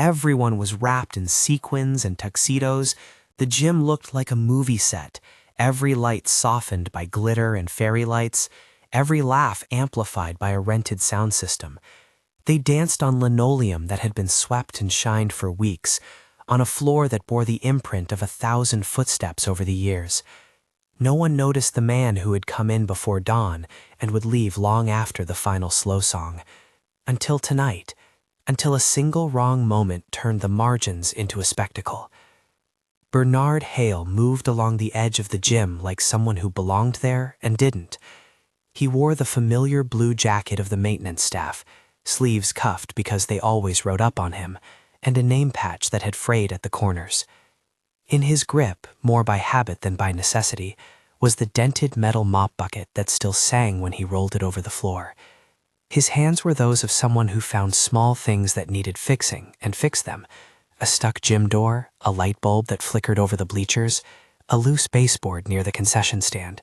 Everyone was wrapped in sequins and tuxedos. The gym looked like a movie set, every light softened by glitter and fairy lights, every laugh amplified by a rented sound system. They danced on linoleum that had been swept and shined for weeks, on a floor that bore the imprint of 1,000 footsteps over the years. No one noticed the man who had come in before dawn and would leave long after the final slow song. Until tonight, until a single wrong moment turned the margins into a spectacle. Bernard Hale moved along the edge of the gym like someone who belonged there and didn't. He wore the familiar blue jacket of the maintenance staff, sleeves cuffed because they always rode up on him, and a name patch that had frayed at the corners. In his grip, more by habit than by necessity, was the dented metal mop bucket that still sang when he rolled it over the floor. His hands were those of someone who found small things that needed fixing and fixed them. A stuck gym door, a light bulb that flickered over the bleachers, a loose baseboard near the concession stand.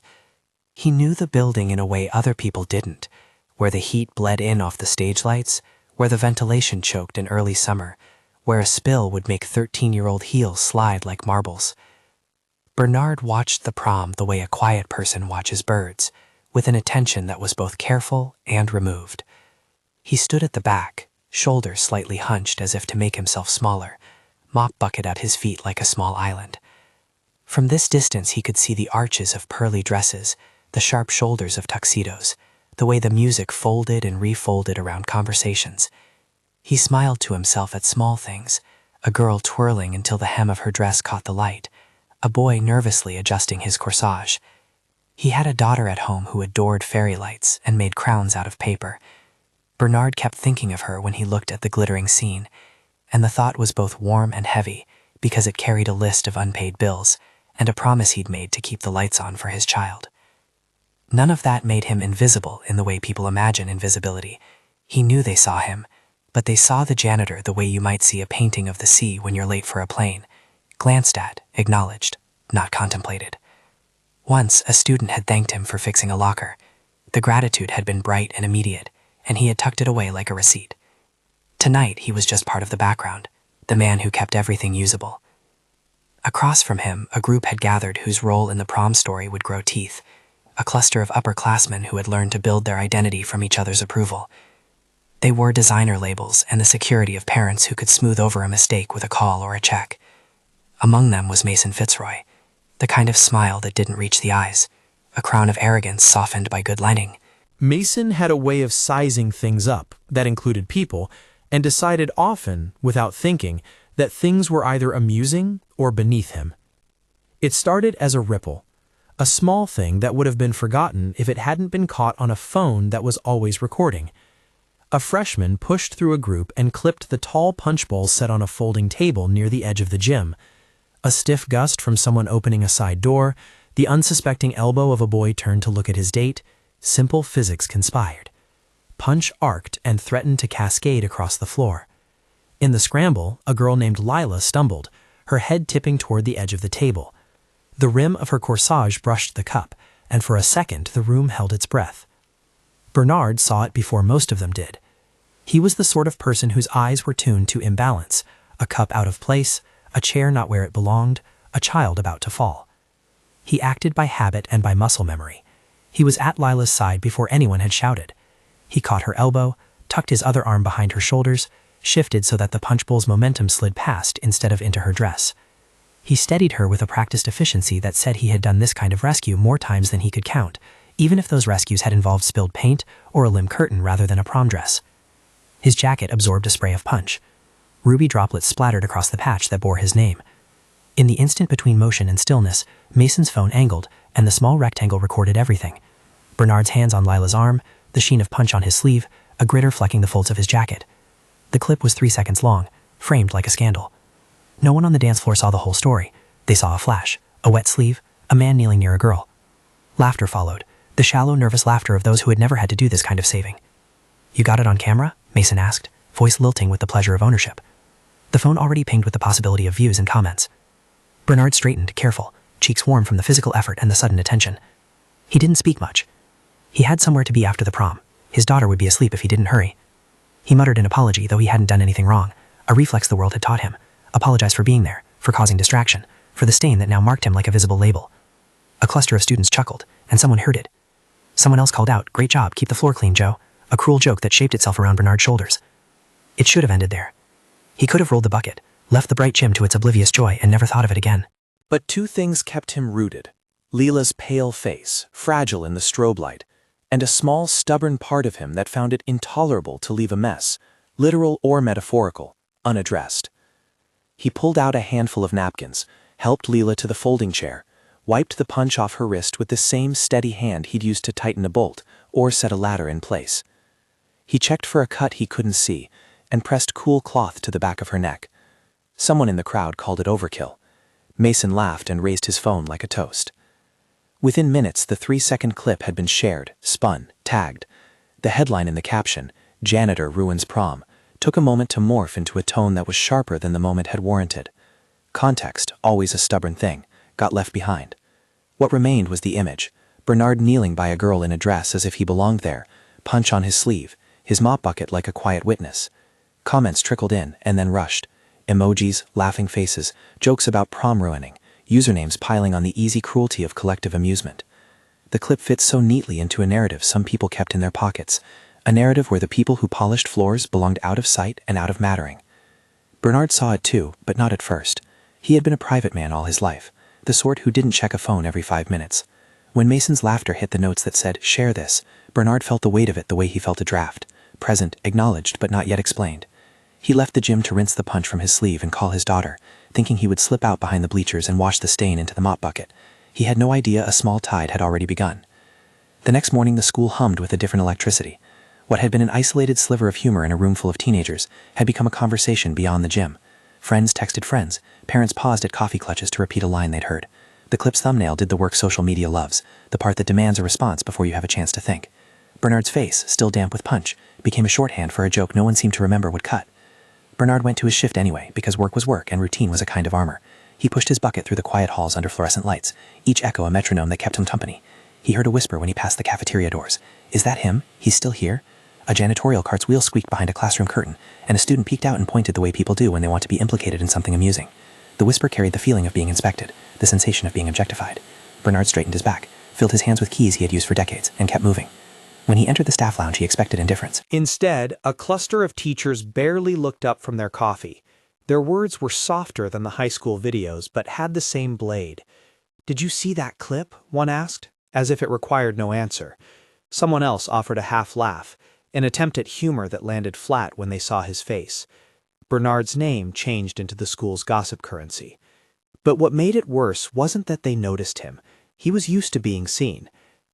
He knew the building in a way other people didn't, where the heat bled in off the stage lights, where the ventilation choked in early summer, where a spill would make 13-year-old heels slide like marbles. Bernard watched the prom the way a quiet person watches birds, with an attention that was both careful and removed. He stood at the back, shoulders slightly hunched as if to make himself smaller, mop bucket at his feet like a small island. From this distance he could see the arches of pearly dresses, the sharp shoulders of tuxedos, the way the music folded and refolded around conversations. He smiled to himself at small things, a girl twirling until the hem of her dress caught the light, a boy nervously adjusting his corsage. He had a daughter at home who adored fairy lights and made crowns out of paper. Bernard kept thinking of her when he looked at the glittering scene, and the thought was both warm and heavy because it carried a list of unpaid bills and a promise he'd made to keep the lights on for his child. None of that made him invisible in the way people imagine invisibility. He knew they saw him, but they saw the janitor the way you might see a painting of the sea when you're late for a plane. Glanced at, acknowledged, not contemplated. Once, a student had thanked him for fixing a locker. The gratitude had been bright and immediate, and he had tucked it away like a receipt. Tonight, he was just part of the background, the man who kept everything usable. Across from him, a group had gathered whose role in the prom story would grow teeth, a cluster of upperclassmen who had learned to build their identity from each other's approval. They wore designer labels and the security of parents who could smooth over a mistake with a call or a check. Among them was Mason Fitzroy, the kind of smile that didn't reach the eyes, a crown of arrogance softened by good lighting. Mason had a way of sizing things up that included people, and decided often, without thinking, that things were either amusing or beneath him. It started as a ripple, a small thing that would have been forgotten if it hadn't been caught on a phone that was always recording. A freshman pushed through a group and clipped the tall punch bowl set on a folding table near the edge of the gym. A stiff gust from someone opening a side door, the unsuspecting elbow of a boy turned to look at his date. Simple physics conspired. Punch arced and threatened to cascade across the floor. In the scramble, a girl named Lila stumbled, her head tipping toward the edge of the table. The rim of her corsage brushed the cup, and for a second the room held its breath. Bernard saw it before most of them did. He was the sort of person whose eyes were tuned to imbalance, a cup out of place, a chair not where it belonged, a child about to fall. He acted by habit and by muscle memory. He was at Lila's side before anyone had shouted. He caught her elbow, tucked his other arm behind her shoulders, shifted so that the punch bowl's momentum slid past instead of into her dress. He steadied her with a practiced efficiency that said he had done this kind of rescue more times than he could count, even if those rescues had involved spilled paint or a limp curtain rather than a prom dress. His jacket absorbed a spray of punch. Ruby droplets splattered across the patch that bore his name. In the instant between motion and stillness, Mason's phone angled, and the small rectangle recorded everything. Bernard's hands on Lila's arm, the sheen of punch on his sleeve, a gritter flecking the folds of his jacket. The clip was 3 seconds long, framed like a scandal. No one on the dance floor saw the whole story. They saw a flash, a wet sleeve, a man kneeling near a girl. Laughter followed, the shallow, nervous laughter of those who had never had to do this kind of saving. "You got it on camera?" Mason asked, voice lilting with the pleasure of ownership. The phone already pinged with the possibility of views and comments. Bernard straightened, careful, cheeks warm from the physical effort and the sudden attention. He didn't speak much. He had somewhere to be after the prom. His daughter would be asleep if he didn't hurry. He muttered an apology, though he hadn't done anything wrong, a reflex the world had taught him, apologized for being there, for causing distraction, for the stain that now marked him like a visible label. A cluster of students chuckled, and someone hooted. Someone else called out, "Great job, keep the floor clean, Joe," a cruel joke that shaped itself around Bernard's shoulders. It should have ended there. He could have rolled the bucket, left the bright gym to its oblivious joy, and never thought of it again. But two things kept him rooted: Leela's pale face, fragile in the strobe light, and a small, stubborn part of him that found it intolerable to leave a mess, literal or metaphorical, unaddressed. He pulled out a handful of napkins, helped Leela to the folding chair, wiped the punch off her wrist with the same steady hand he'd used to tighten a bolt or set a ladder in place. He checked for a cut he couldn't see and pressed cool cloth to the back of her neck. Someone in the crowd called it overkill. Mason laughed and raised his phone like a toast. Within minutes, the 3-second clip had been shared, spun, tagged. The headline in the caption, "Janitor Ruins Prom," took a moment to morph into a tone that was sharper than the moment had warranted. Context, always a stubborn thing, got left behind. What remained was the image: Bernard kneeling by a girl in a dress as if he belonged there, punch on his sleeve, his mop bucket like a quiet witness. Comments trickled in and then rushed. Emojis, laughing faces, jokes about prom ruining, usernames piling on the easy cruelty of collective amusement. The clip fits so neatly into a narrative some people kept in their pockets, a narrative where the people who polished floors belonged out of sight and out of mattering. Bernard saw it too, but not at first. He had been a private man all his life, the sort who didn't check a phone every 5 minutes. When Mason's laughter hit the notes that said, "Share this," Bernard felt the weight of it the way he felt a draft, present, acknowledged, but not yet explained. He left the gym to rinse the punch from his sleeve and call his daughter, thinking he would slip out behind the bleachers and wash the stain into the mop bucket. He had no idea a small tide had already begun. The next morning the school hummed with a different electricity. What had been an isolated sliver of humor in a room full of teenagers had become a conversation beyond the gym. Friends texted friends, parents paused at coffee clutches to repeat a line they'd heard. The clip's thumbnail did the work social media loves, the part that demands a response before you have a chance to think. Bernard's face, still damp with punch, became a shorthand for a joke no one seemed to remember would cut. Bernard went to his shift anyway, because work was work and routine was a kind of armor. He pushed his bucket through the quiet halls under fluorescent lights, each echo a metronome that kept him company. He heard a whisper when he passed the cafeteria doors. "Is that him? He's still here?" A janitorial cart's wheel squeaked behind a classroom curtain, and a student peeked out and pointed the way people do when they want to be implicated in something amusing. The whisper carried the feeling of being inspected, the sensation of being objectified. Bernard straightened his back, filled his hands with keys he had used for decades, and kept moving. When he entered the staff lounge, he expected indifference. Instead, a cluster of teachers barely looked up from their coffee. Their words were softer than the high school videos, but had the same blade. "Did you see that clip?" one asked, as if it required no answer. Someone else offered a half laugh, an attempt at humor that landed flat when they saw his face. Bernard's name changed into the school's gossip currency. But what made it worse wasn't that they noticed him. He was used to being seen.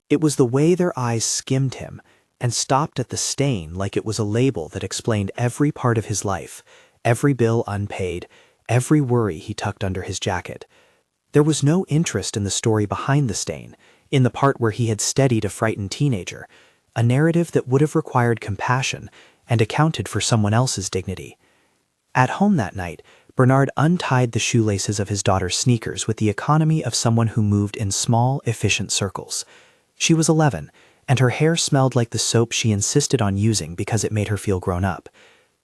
It was the way their eyes skimmed him and stopped at the stain like it was a label that explained every part of his life, every bill unpaid, every worry he tucked under his jacket. There was no interest in the story behind the stain, in the part where he had steadied a frightened teenager, a narrative that would have required compassion and accounted for someone else's dignity. At home that night, Bernard untied the shoelaces of his daughter's sneakers with the economy of someone who moved in small, efficient circles. She was 11, and her hair smelled like the soap she insisted on using because it made her feel grown up.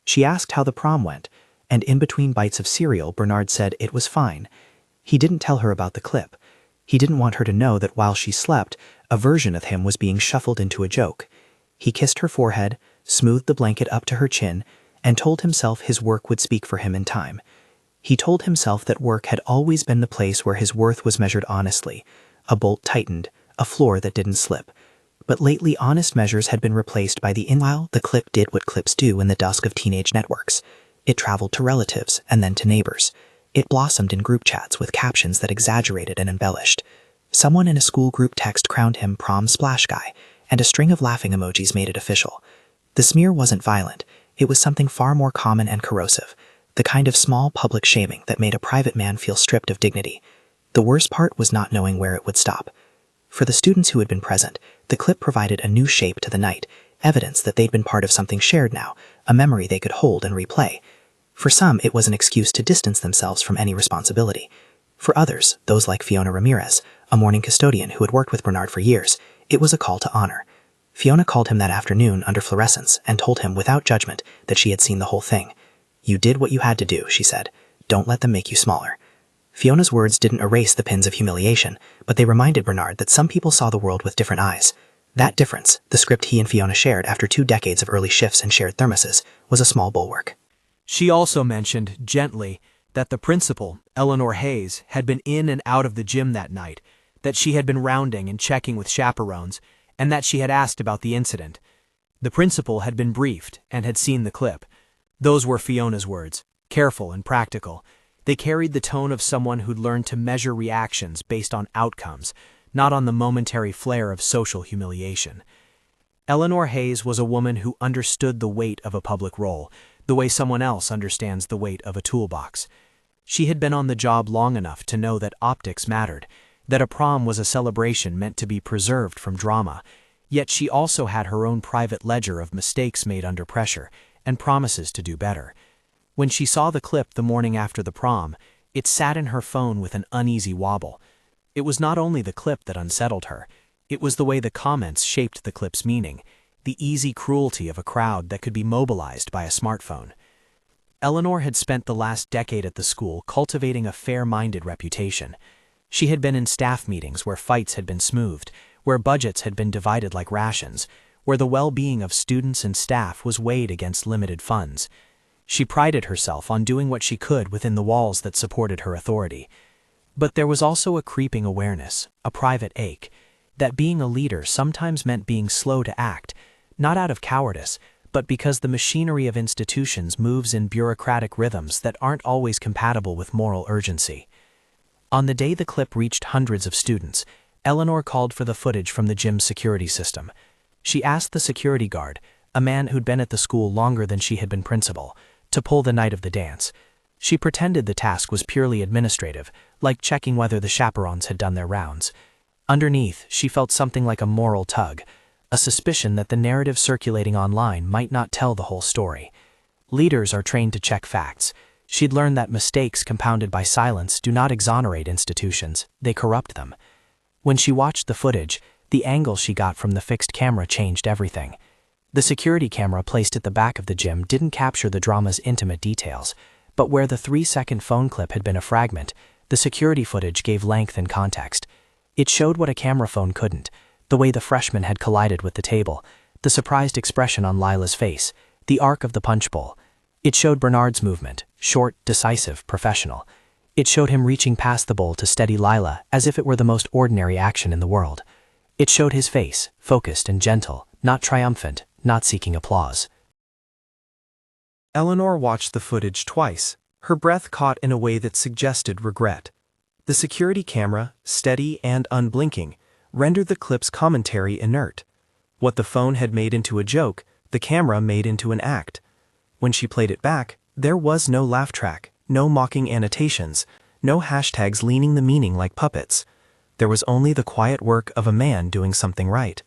She asked how the prom went, and in between bites of cereal, Bernard said it was fine. He didn't tell her about the clip. He didn't want her to know that while she slept, a version of him was being shuffled into a joke. He kissed her forehead, smoothed the blanket up to her chin, and told himself his work would speak for him in time. He told himself that work had always been the place where his worth was measured honestly, a bolt tightened, a floor that didn't slip. But lately honest measures had been replaced by the while the clip did what clips do in the dusk of teenage networks. It traveled to relatives and then to neighbors. It blossomed in group chats with captions that exaggerated and embellished. Someone in a school group text crowned him prom splash guy, and a string of laughing emojis made it official. The smear wasn't violent. It was something far more common and corrosive, the kind of small public shaming that made a private man feel stripped of dignity. The worst part was not knowing where it would stop. For the students who had been present, the clip provided a new shape to the night, evidence that they'd been part of something shared now, a memory they could hold and replay. For some, it was an excuse to distance themselves from any responsibility. For others, those like Fiona Ramirez, a morning custodian who had worked with Bernard for years, it was a call to honor. Fiona called him that afternoon under fluorescence and told him without judgment that she had seen the whole thing. "You did what you had to do," she said. "Don't let them make you smaller." Fiona's words didn't erase the pins of humiliation, but they reminded Bernard that some people saw the world with different eyes. That difference, the script he and Fiona shared after 2 decades of early shifts and shared thermoses, was a small bulwark. She also mentioned, gently, that the principal, Eleanor Haze, had been in and out of the gym that night, that she had been rounding and checking with chaperones, and that she had asked about the incident. The principal had been briefed and had seen the clip. Those were Fiona's words, careful and practical. They carried the tone of someone who'd learned to measure reactions based on outcomes, not on the momentary flare of social humiliation. Eleanor Haze was a woman who understood the weight of a public role, the way someone else understands the weight of a toolbox. She had been on the job long enough to know that optics mattered, that a prom was a celebration meant to be preserved from drama, yet she also had her own private ledger of mistakes made under pressure and promises to do better. When she saw the clip the morning after the prom, it sat in her phone with an uneasy wobble. It was not only the clip that unsettled her, it was the way the comments shaped the clip's meaning, the easy cruelty of a crowd that could be mobilized by a smartphone. Eleanor had spent the last decade at the school cultivating a fair-minded reputation. She had been in staff meetings where fights had been smoothed, where budgets had been divided like rations, where the well-being of students and staff was weighed against limited funds. She prided herself on doing what she could within the walls that supported her authority. But there was also a creeping awareness, a private ache, that being a leader sometimes meant being slow to act, not out of cowardice, but because the machinery of institutions moves in bureaucratic rhythms that aren't always compatible with moral urgency. On the day the clip reached hundreds of students, Eleanor called for the footage from the gym's security system. She asked the security guard, a man who'd been at the school longer than she had been principal, to pull the night of the dance. She pretended the task was purely administrative, like checking whether the chaperones had done their rounds. Underneath, she felt something like a moral tug, a suspicion that the narrative circulating online might not tell the whole story. Leaders are trained to check facts. She'd learned that mistakes compounded by silence do not exonerate institutions, they corrupt them. When she watched the footage, the angle she got from the fixed camera changed everything. The security camera placed at the back of the gym didn't capture the drama's intimate details, but where the 3-second phone clip had been a fragment, the security footage gave length and context. It showed what a camera phone couldn't, the way the freshman had collided with the table, the surprised expression on Lila's face, the arc of the punch bowl. It showed Bernard's movement, short, decisive, professional. It showed him reaching past the bowl to steady Lila as if it were the most ordinary action in the world. It showed his face, focused and gentle, not triumphant, not seeking applause. Eleanor watched the footage twice, her breath caught in a way that suggested regret. The security camera, steady and unblinking, rendered the clip's commentary inert. What the phone had made into a joke, the camera made into an act. When she played it back, there was no laugh track, no mocking annotations, no hashtags leaning the meaning like puppets. There was only the quiet work of a man doing something right.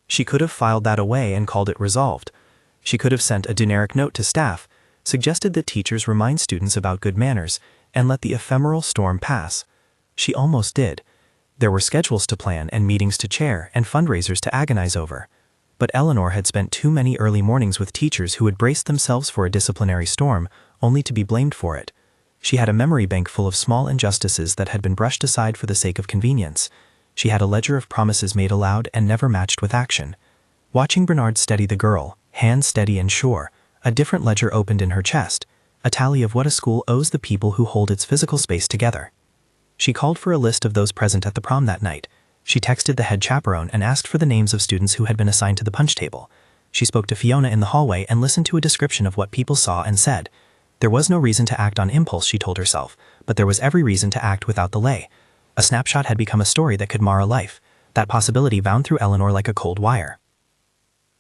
She could have filed that away and called it resolved. She could have sent a generic note to staff, suggested that teachers remind students about good manners, and let the ephemeral storm pass. She almost did. There were schedules to plan and meetings to chair and fundraisers to agonize over. But Eleanor had spent too many early mornings with teachers who had braced themselves for a disciplinary storm, only to be blamed for it. She had a memory bank full of small injustices that had been brushed aside for the sake of convenience. She had a ledger of promises made aloud and never matched with action. Watching Bernard steady the girl, hands steady and sure, a different ledger opened in her chest, a tally of what a school owes the people who hold its physical space together. She called for a list of those present at the prom that night. She texted the head chaperone and asked for the names of students who had been assigned to the punch table. She spoke to Fiona in the hallway and listened to a description of what people saw and said. There was no reason to act on impulse, she told herself, but there was every reason to act without delay. A snapshot had become a story that could mar a life. That possibility wound through Eleanor like a cold wire.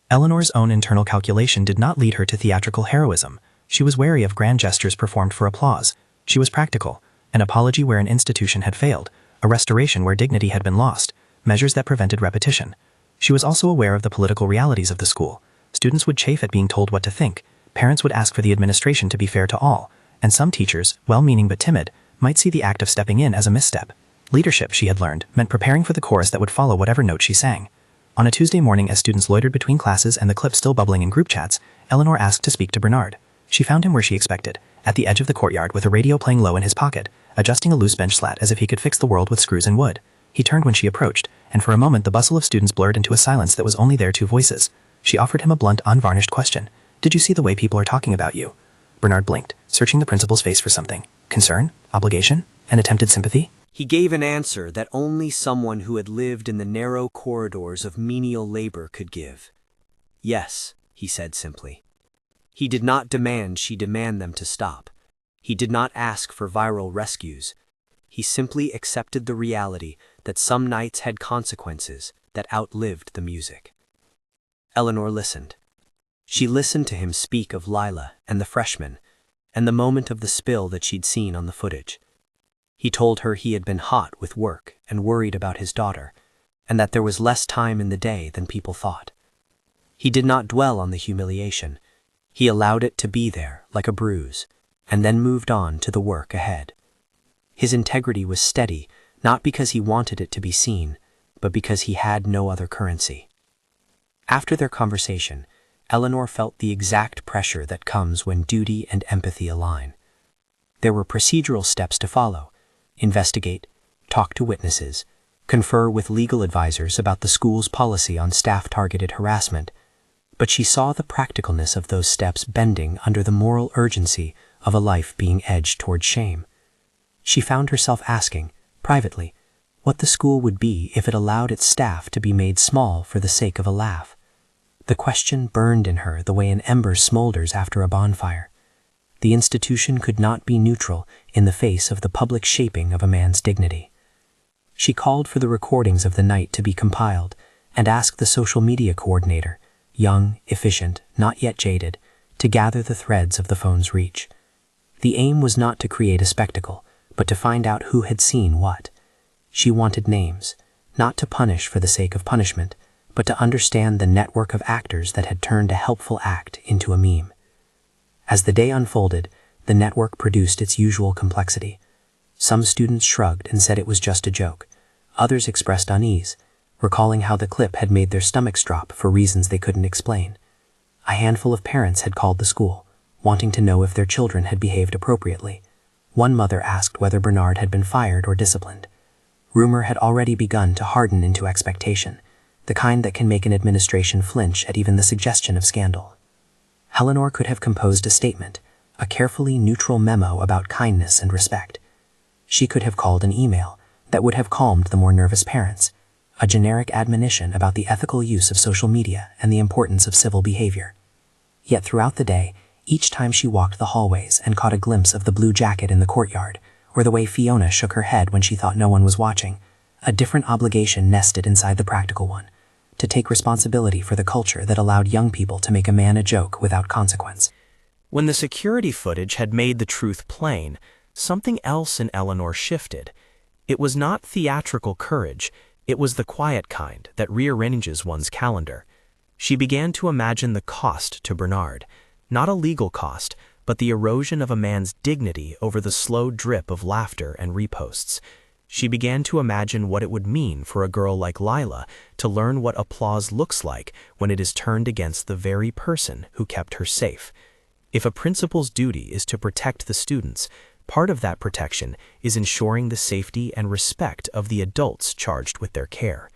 Eleanor's own internal calculation did not lead her to theatrical heroism. She was wary of grand gestures performed for applause. She was practical. An apology where an institution had failed, a restoration where dignity had been lost, measures that prevented repetition. She was also aware of the political realities of the school. Students would chafe at being told what to think, parents would ask for the administration to be fair to all, and some teachers, well-meaning but timid, might see the act of stepping in as a misstep. Leadership, she had learned, meant preparing for the chorus that would follow whatever note she sang. On a Tuesday morning as students loitered between classes and the clip still bubbling in group chats, Eleanor asked to speak to Bernard. She found him where she expected, at the edge of the courtyard with a radio playing low in his pocket, adjusting a loose bench slat as if he could fix the world with screws and wood. He turned when she approached, and for a moment the bustle of students blurred into a silence that was only their two voices. She offered him a blunt, unvarnished question. "Did you see the way people are talking about you?" Bernard blinked, searching the principal's face for something. Concern? Obligation? An attempted sympathy? He gave an answer that only someone who had lived in the narrow corridors of menial labor could give. "Yes," he said simply. He did not demand she demand them to stop. He did not ask for viral rescues. He simply accepted the reality that some nights had consequences that outlived the music. Eleanor listened. She listened to him speak of Lila and the freshmen, and the moment of the spill that she'd seen on the footage. He told her he had been hot with work and worried about his daughter, and that there was less time in the day than people thought. He did not dwell on the humiliation. He allowed it to be there like a bruise, and then moved on to the work ahead. His integrity was steady, not because he wanted it to be seen, but because he had no other currency. After their conversation, Eleanor felt the exact pressure that comes when duty and empathy align. There were procedural steps to follow: investigate, talk to witnesses, confer with legal advisors about the school's policy on staff-targeted harassment, but she saw the practicalness of those steps bending under the moral urgency of a life being edged toward shame. She found herself asking, privately, what the school would be if it allowed its staff to be made small for the sake of a laugh. The question burned in her the way an ember smolders after a bonfire. The institution could not be neutral in the face of the public shaping of a man's dignity. She called for the recordings of the night to be compiled and asked the social media coordinator, young, efficient, not yet jaded, to gather the threads of the phone's reach. The aim was not to create a spectacle, but to find out who had seen what. She wanted names, not to punish for the sake of punishment, but to understand the network of actors that had turned a helpful act into a meme. As the day unfolded, the network produced its usual complexity. Some students shrugged and said it was just a joke. Others expressed unease, recalling how the clip had made their stomachs drop for reasons they couldn't explain. A handful of parents had called the school, wanting to know if their children had behaved appropriately. One mother asked whether Bernard had been fired or disciplined. Rumor had already begun to harden into expectation, the kind that can make an administration flinch at even the suggestion of scandal. Eleanor could have composed a statement, a carefully neutral memo about kindness and respect. She could have called an email that would have calmed the more nervous parents, a generic admonition about the ethical use of social media and the importance of civil behavior. Yet throughout the day, each time she walked the hallways and caught a glimpse of the blue jacket in the courtyard, or the way Fiona shook her head when she thought no one was watching, a different obligation nested inside the practical one: to take responsibility for the culture that allowed young people to make a man a joke without consequence. When the security footage had made the truth plain, something else in Eleanor shifted. It was not theatrical courage, it was the quiet kind that rearranges one's calendar. She began to imagine the cost to Bernard, not a legal cost, but the erosion of a man's dignity over the slow drip of laughter and reposts. She began to imagine what it would mean for a girl like Lila to learn what applause looks like when it is turned against the very person who kept her safe. If a principal's duty is to protect the students, part of that protection is ensuring the safety and respect of the adults charged with their care.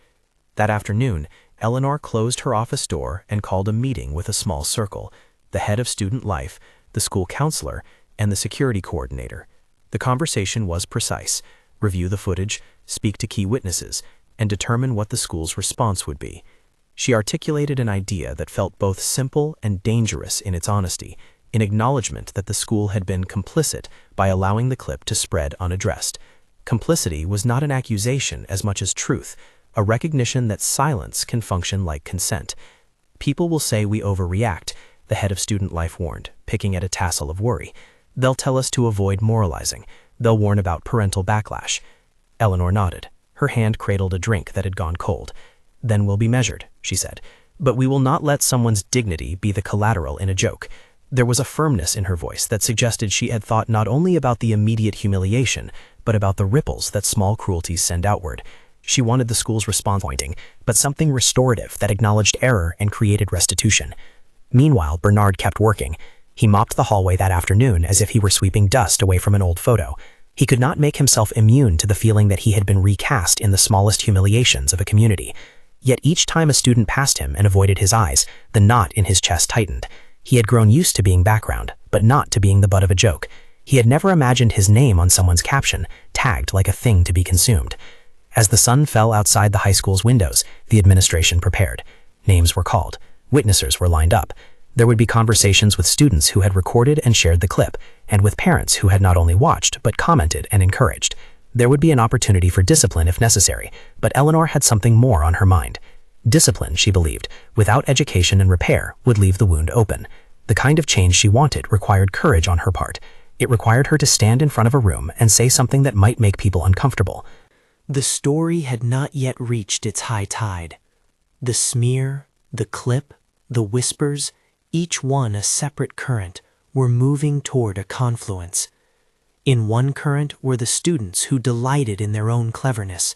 That afternoon, Eleanor closed her office door and called a meeting with a small circle: the head of student life, the school counselor, and the security coordinator. The conversation was precise: review the footage, speak to key witnesses, and determine what the school's response would be. She articulated an idea that felt both simple and dangerous in its honesty, in acknowledgement that the school had been complicit by allowing the clip to spread unaddressed. Complicity was not an accusation as much as truth, a recognition that silence can function like consent. People will say we overreact, the head of student life warned, picking at a tassel of worry. They'll tell us to avoid moralizing. They'll warn about parental backlash. Eleanor nodded. Her hand cradled a drink that had gone cold. Then we'll be measured, she said. But we will not let someone's dignity be the collateral in a joke. There was a firmness in her voice that suggested she had thought not only about the immediate humiliation, but about the ripples that small cruelties send outward. She wanted the school's response pointing, but something restorative that acknowledged error and created restitution. Meanwhile, Bernard kept working. He mopped the hallway that afternoon as if he were sweeping dust away from an old photo. He could not make himself immune to the feeling that he had been recast in the smallest humiliations of a community. Yet each time a student passed him and avoided his eyes, the knot in his chest tightened. He had grown used to being background, but not to being the butt of a joke. He had never imagined his name on someone's caption, tagged like a thing to be consumed. As the sun fell outside the high school's windows, the administration prepared. Names were called. Witnesses were lined up. There would be conversations with students who had recorded and shared the clip, and with parents who had not only watched, but commented and encouraged. There would be an opportunity for discipline if necessary, but Eleanor had something more on her mind. Discipline, she believed, without education and repair, would leave the wound open. The kind of change she wanted required courage on her part. It required her to stand in front of a room and say something that might make people uncomfortable. The story had not yet reached its high tide. The smear, the clip, the whispers, each one a separate current, were moving toward a confluence. In one current were the students who delighted in their own cleverness.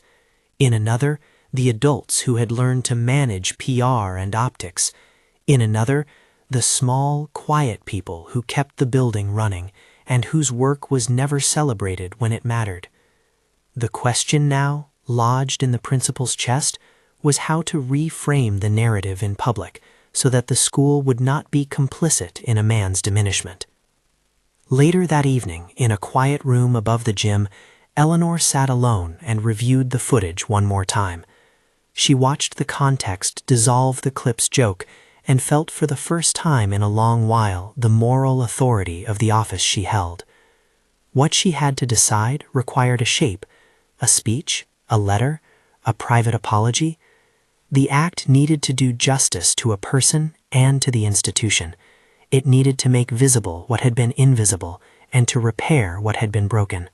In another, the adults who had learned to manage PR and optics. In another, the small, quiet people who kept the building running and whose work was never celebrated when it mattered. The question now, lodged in the principal's chest, was how to reframe the narrative in public so that the school would not be complicit in a man's diminishment. Later that evening, in a quiet room above the gym, Eleanor sat alone and reviewed the footage one more time. She watched the context dissolve the clip's joke and felt for the first time in a long while the moral authority of the office she held. What she had to decide required a shape, a speech, a letter, a private apology. The act needed to do justice to a person and to the institution. It needed to make visible what had been invisible and to repair what had been broken.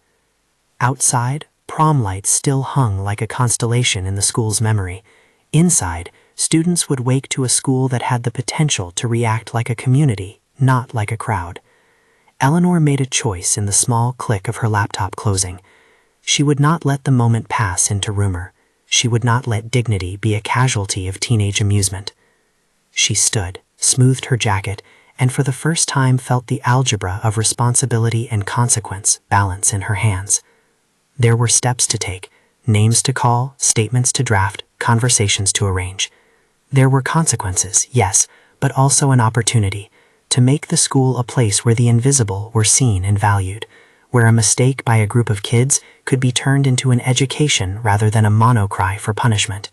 Outside, prom lights still hung like a constellation in the school's memory. Inside, students would wake to a school that had the potential to react like a community, not like a crowd. Eleanor made a choice in the small click of her laptop closing. She would not let the moment pass into rumor. She would not let dignity be a casualty of teenage amusement. She stood, smoothed her jacket, and for the first time felt the algebra of responsibility and consequence balance in her hands. There were steps to take, names to call, statements to draft, conversations to arrange. There were consequences, yes, but also an opportunity to make the school a place where the invisible were seen and valued, where a mistake by a group of kids could be turned into an education rather than a monocry for punishment.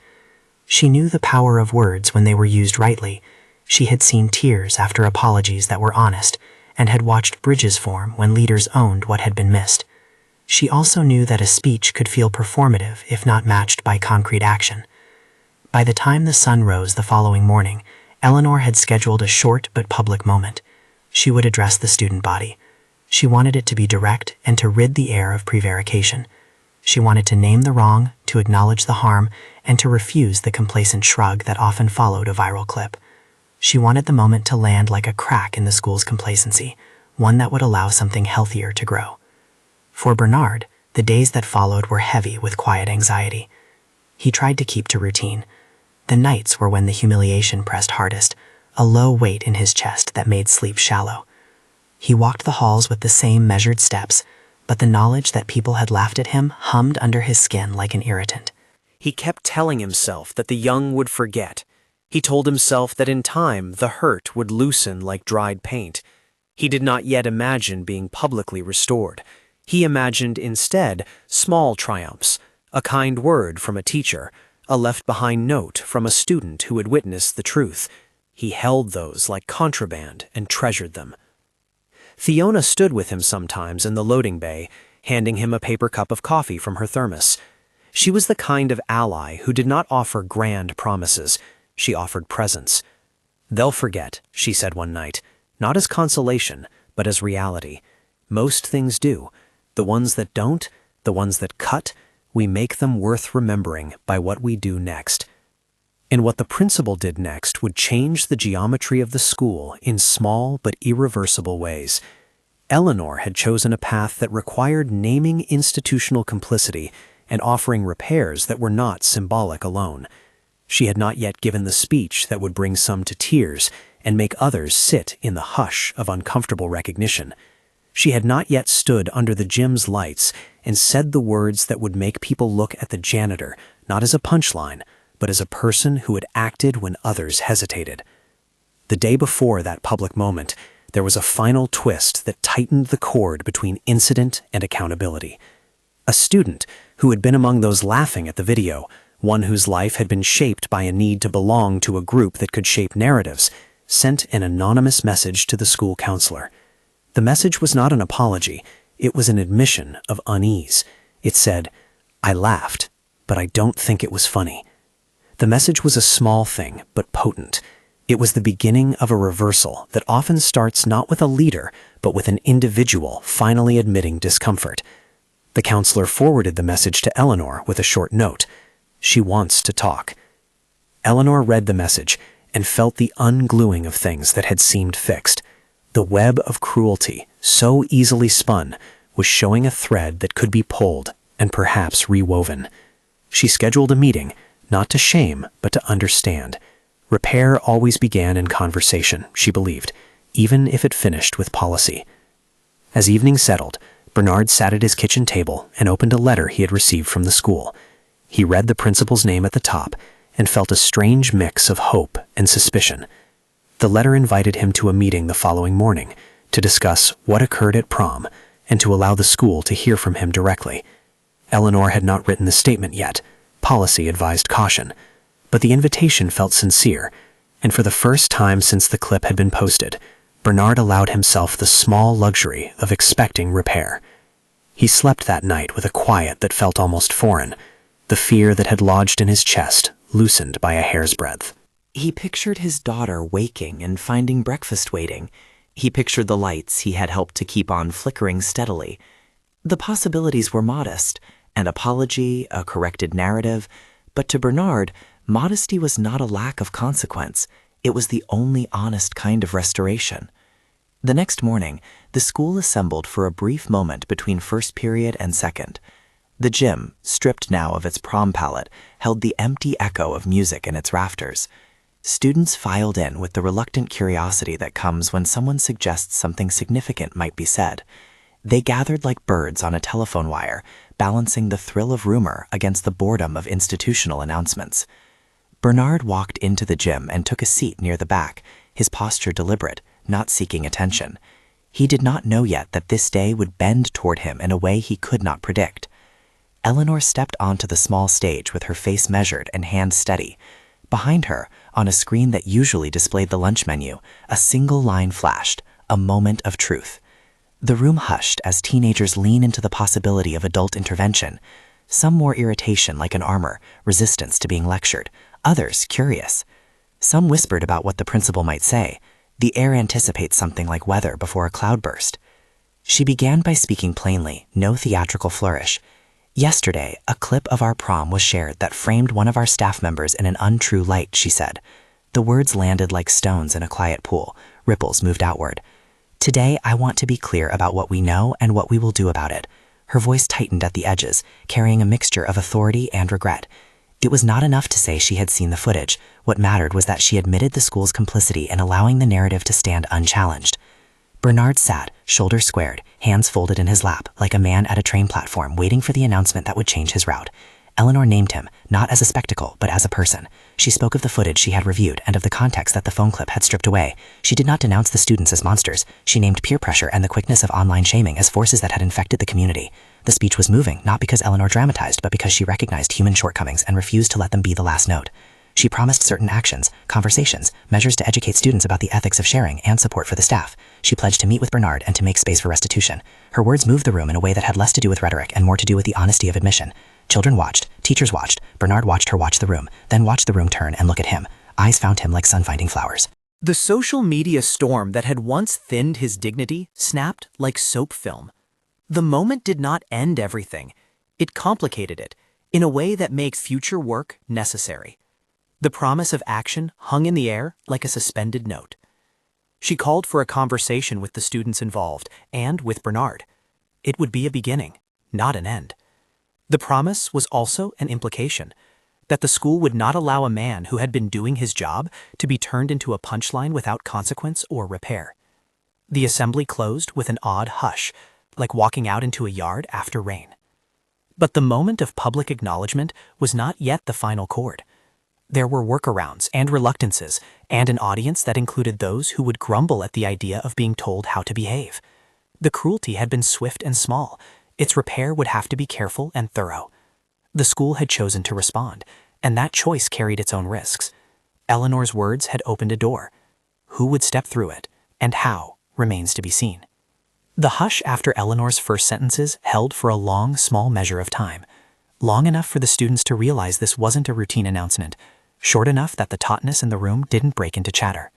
She knew the power of words when they were used rightly. She had seen tears after apologies that were honest, and had watched bridges form when leaders owned what had been missed. She also knew that a speech could feel performative if not matched by concrete action. By the time the sun rose the following morning, Eleanor had scheduled a short but public moment. She would address the student body. She wanted it to be direct and to rid the air of prevarication. She wanted to name the wrong, to acknowledge the harm, and to refuse the complacent shrug that often followed a viral clip. She wanted the moment to land like a crack in the school's complacency, one that would allow something healthier to grow. For Bernard, the days that followed were heavy with quiet anxiety. He tried to keep to routine. The nights were when the humiliation pressed hardest, a low weight in his chest that made sleep shallow. He walked the halls with the same measured steps, but the knowledge that people had laughed at him hummed under his skin like an irritant. He kept telling himself that the young would forget. He told himself that in time the hurt would loosen like dried paint. He did not yet imagine being publicly restored. He imagined instead small triumphs, a kind word from a teacher, a left-behind note from a student who had witnessed the truth. He held those like contraband and treasured them. Fiona stood with him sometimes in the loading bay, handing him a paper cup of coffee from her thermos. She was the kind of ally who did not offer grand promises. She offered presence. "They'll forget," she said one night, "not as consolation, but as reality. Most things do. The ones that don't, the ones that cut, we make them worth remembering by what we do next." And what the principal did next would change the geometry of the school in small but irreversible ways. Eleanor had chosen a path that required naming institutional complicity and offering repairs that were not symbolic alone. She had not yet given the speech that would bring some to tears and make others sit in the hush of uncomfortable recognition. She had not yet stood under the gym's lights and said the words that would make people look at the janitor not as a punchline, but as a person who had acted when others hesitated. The day before that public moment, there was a final twist that tightened the cord between incident and accountability. A student who had been among those laughing at the video, one whose life had been shaped by a need to belong to a group that could shape narratives, sent an anonymous message to the school counselor. The message was not an apology, it was an admission of unease. It said, "I laughed, but I don't think it was funny." The message was a small thing, but potent. It was the beginning of a reversal that often starts not with a leader, but with an individual finally admitting discomfort. The counselor forwarded the message to Eleanor with a short note. "She wants to talk." Eleanor read the message and felt the ungluing of things that had seemed fixed. The web of cruelty, so easily spun, was showing a thread that could be pulled and perhaps rewoven. She scheduled a meeting, not to shame, but to understand. Repair always began in conversation, she believed, even if it finished with policy. As evening settled, Bernard sat at his kitchen table and opened a letter he had received from the school. He read the principal's name at the top and felt a strange mix of hope and suspicion. The letter invited him to a meeting the following morning to discuss what occurred at prom and to allow the school to hear from him directly. Eleanor had not written the statement yet. Policy advised caution. But the invitation felt sincere, and for the first time since the clip had been posted, Bernard allowed himself the small luxury of expecting repair. He slept that night with a quiet that felt almost foreign, the fear that had lodged in his chest loosened by a hair's breadth. He pictured his daughter waking and finding breakfast waiting. He pictured the lights he had helped to keep on flickering steadily. The possibilities were modest, an apology, a corrected narrative, but to Bernard, modesty was not a lack of consequence. It was the only honest kind of restoration. The next morning, the school assembled for a brief moment between first period and second. The gym, stripped now of its prom palette, held the empty echo of music in its rafters. Students filed in with the reluctant curiosity that comes when someone suggests something significant might be said. They gathered like birds on a telephone wire, balancing the thrill of rumor against the boredom of institutional announcements. Bernard walked into the gym and took a seat near the back, his posture deliberate, not seeking attention. He did not know yet that this day would bend toward him in a way he could not predict. Eleanor stepped onto the small stage with her face measured and hands steady. Behind her, on a screen that usually displayed the lunch menu, a single line flashed, a moment of truth. The room hushed as teenagers lean into the possibility of adult intervention. Some wore irritation like an armor, resistance to being lectured, others curious. Some whispered about what the principal might say. The air anticipates something like weather before a cloudburst. She began by speaking plainly, no theatrical flourish. "Yesterday, a clip of our prom was shared that framed one of our staff members in an untrue light," she said. The words landed like stones in a quiet pool. Ripples moved outward. "Today, I want to be clear about what we know and what we will do about it." Her voice tightened at the edges, carrying a mixture of authority and regret. It was not enough to say she had seen the footage. What mattered was that she admitted the school's complicity in allowing the narrative to stand unchallenged. Bernard sat, shoulders squared, hands folded in his lap, like a man at a train platform waiting for the announcement that would change his route. Eleanor named him, not as a spectacle, but as a person. She spoke of the footage she had reviewed and of the context that the phone clip had stripped away. She did not denounce the students as monsters. She named peer pressure and the quickness of online shaming as forces that had infected the community. The speech was moving, not because Eleanor dramatized, but because she recognized human shortcomings and refused to let them be the last note. She promised certain actions, conversations, measures to educate students about the ethics of sharing and support for the staff. She pledged to meet with Bernard and to make space for restitution. Her words moved the room in a way that had less to do with rhetoric and more to do with the honesty of admission. Children watched, teachers watched, Bernard watched her watch the room, then watched the room turn and look at him. Eyes found him like sun finding flowers. The social media storm that had once thinned his dignity snapped like soap film. The moment did not end everything. It complicated it, in a way that makes future work necessary. The promise of action hung in the air like a suspended note. She called for a conversation with the students involved and with Bernard. It would be a beginning, not an end. The promise was also an implication. that the school would not allow a man who had been doing his job to be turned into a punchline without consequence or repair. The assembly closed with an odd hush, like walking out into a yard after rain. But the moment of public acknowledgement was not yet the final chord. There were workarounds and reluctances, and an audience that included those who would grumble at the idea of being told how to behave. The cruelty had been swift and small. Its repair would have to be careful and thorough. The school had chosen to respond, and that choice carried its own risks. Eleanor's words had opened a door. Who would step through it, and how, remains to be seen. The hush after Eleanor's first sentences held for a long, small measure of time. Long enough for the students to realize this wasn't a routine announcement, short enough that the tautness in the room didn't break into chatter.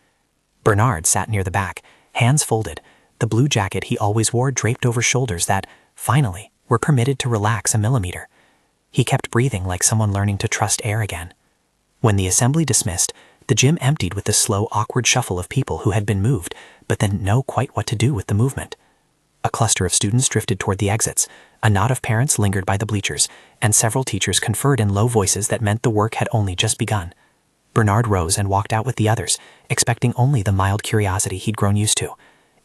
Bernard sat near the back, hands folded, the blue jacket he always wore draped over shoulders that, finally, were permitted to relax a millimeter. He kept breathing like someone learning to trust air again. When the assembly dismissed, the gym emptied with the slow, awkward shuffle of people who had been moved, but didn't know quite what to do with the movement. A cluster of students drifted toward the exits, a knot of parents lingered by the bleachers, and several teachers conferred in low voices that meant the work had only just begun. Bernard rose and walked out with the others, expecting only the mild curiosity he'd grown used to.